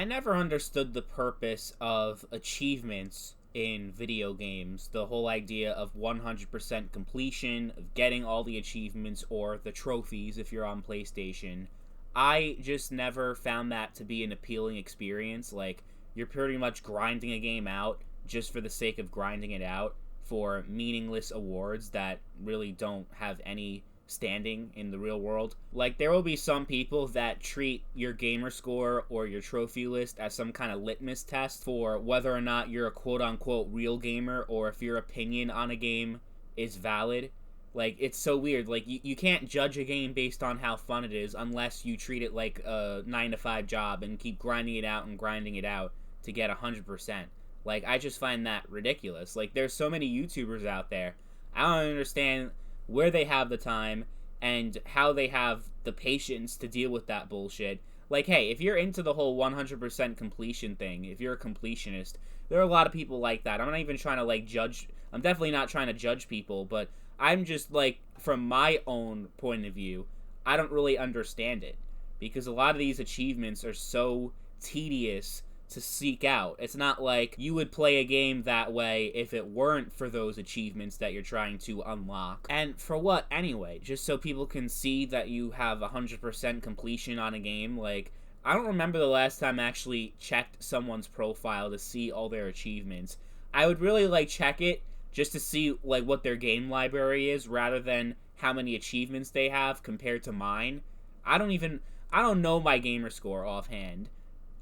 I never understood the purpose of achievements in video games. The whole idea of 100% completion, of getting all the achievements or the trophies if you're on PlayStation. I just never found that to be an appealing experience. Like, you're pretty much grinding a game out just for the sake of grinding it out for meaningless awards that really don't have any standing in the real world. Like, there will be some people that treat your gamer score or your trophy list as some kind of litmus test for whether or not you're a quote-unquote real gamer or if your opinion on a game is valid. Like, it's so weird. Like, you can't judge a game based on how fun it is unless you treat it like a 9-to-5 job and keep grinding it out and grinding it out to get 100%. Like, I just find that ridiculous. Like, there's so many YouTubers out there. I don't understand where they have the time and how they have the patience to deal with that bullshit. Like, hey, if you're into the whole 100% completion thing, if you're a completionist, there are a lot of people like that. I'm not even trying to, like, judge. I'm definitely not trying to judge people, but I'm just, like, from my own point of view, I don't really understand it. Because a lot of these achievements are so tedious to seek out. It's not like you would play a game that way if it weren't for those achievements that you're trying to unlock. And for what anyway? Just so people can see that you have 100% completion on a game? Like, I don't remember the last time I actually checked someone's profile to see all their achievements. I would really, like, check it just to see, like, what their game library is rather than how many achievements they have compared to mine. I don't know my gamer score offhand.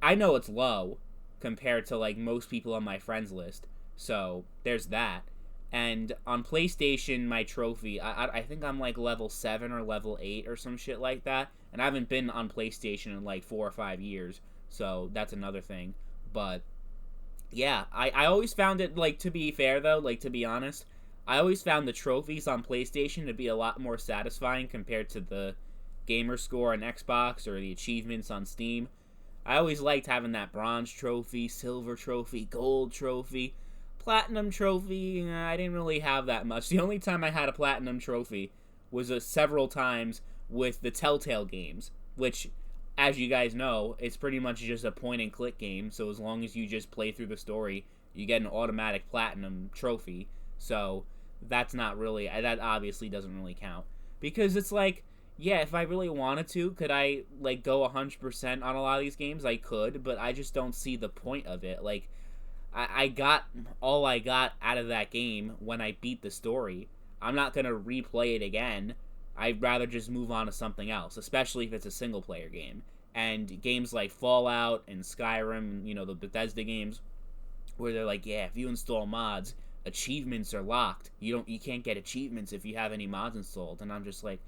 I know it's low compared to, like, most people on my friends list. So, there's that. And on PlayStation, my trophy, I think I'm, like, level 7 or level 8 or some shit like that. And I haven't been on PlayStation in, like, 4 or 5 years. So, that's another thing. But, yeah, I always found it, like, to be fair, though, like, to be honest, I always found the trophies on PlayStation to be a lot more satisfying compared to the gamer score on Xbox or the achievements on Steam. I always liked having that bronze trophy, silver trophy, gold trophy, platinum trophy. I didn't really have that much. The only time I had a platinum trophy was several times with the Telltale games, which, as you guys know, it's pretty much just a point-and-click game, so as long as you just play through the story, you get an automatic platinum trophy. So that's not really, that obviously doesn't really count. Because it's like, yeah, if I really wanted to, could I, like, go 100% on a lot of these games? I could, but I just don't see the point of it. Like, I got all I got out of that game when I beat the story. I'm not going to replay it again. I'd rather just move on to something else, especially if it's a single-player game. And games like Fallout and Skyrim, you know, the Bethesda games, where they're like, yeah, if you install mods, achievements are locked. You can't get achievements if you have any mods installed. And I'm just like,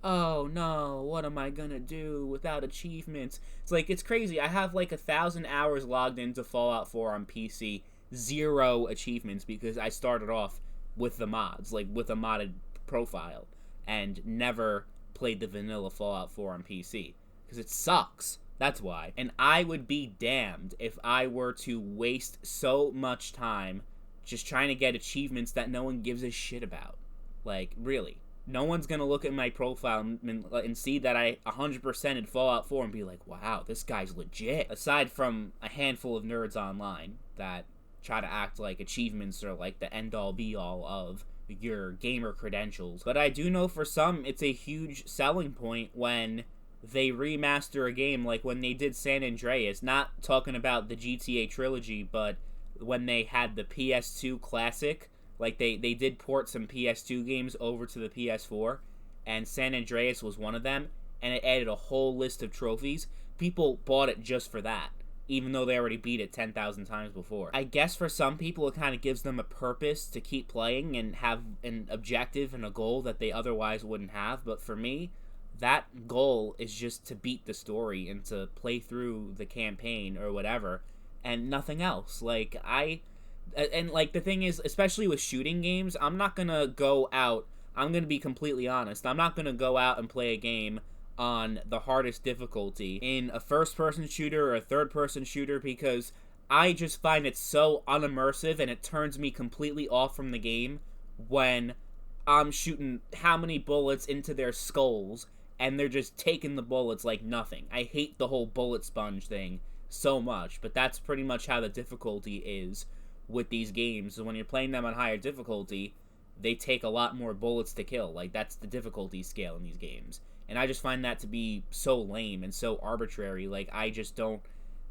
oh no, what am I gonna do without achievements? It's like, it's crazy. I have like 1,000 hours logged into Fallout 4 on PC, 0 achievements because I started off with the mods, like with a modded profile, and never played the vanilla Fallout 4 on PC because it sucks. That's why. And I would be damned if I were to waste so much time just trying to get achievements that no one gives a shit about. Like, really. No one's gonna look at my profile and see that I 100%ed Fallout 4 and be like, wow, this guy's legit. Aside from a handful of nerds online that try to act like achievements are like the end-all be-all of your gamer credentials. But I do know for some, it's a huge selling point when they remaster a game, like when they did San Andreas. Not talking about the GTA trilogy, but when they had the PS2 Classic. Like, they did port some PS2 games over to the PS4, and San Andreas was one of them, and it added a whole list of trophies. People bought it just for that, even though they already beat it 10,000 times before. I guess for some people, it kind of gives them a purpose to keep playing and have an objective and a goal that they otherwise wouldn't have, but for me, that goal is just to beat the story and to play through the campaign or whatever, and nothing else. Like, and, like, the thing is, especially with shooting games, I'm not gonna go out, I'm gonna be completely honest, I'm not gonna go out and play a game on the hardest difficulty in a first-person shooter or a third-person shooter because I just find it so unimmersive and it turns me completely off from the game when I'm shooting how many bullets into their skulls and they're just taking the bullets like nothing. I hate the whole bullet sponge thing. so much, but that's pretty much how the difficulty is with these games. So when you're playing them on higher difficulty, they take a lot more bullets to kill. Like, that's the difficulty scale in these games. And I just find that to be so lame and so arbitrary. Like, I just don't...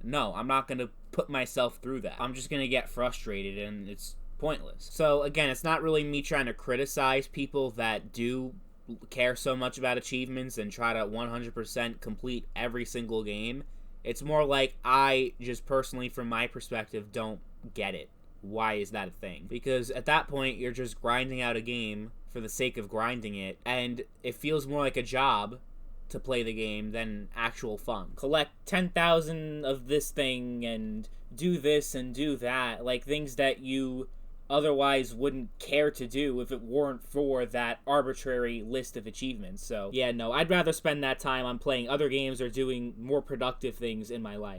No, I'm not going to put myself through that. I'm just going to get frustrated, and it's pointless. So, again, it's not really me trying to criticize people that do care so much about achievements and try to 100% complete every single game. It's more like I just personally, from my perspective, don't get it. Why is that a thing? Because at that point, you're just grinding out a game for the sake of grinding it, and it feels more like a job to play the game than actual fun. Collect 10,000 of this thing and do this and do that, like things that you otherwise wouldn't care to do if it weren't for that arbitrary list of achievements. So yeah, no, I'd rather spend that time on playing other games or doing more productive things in my life.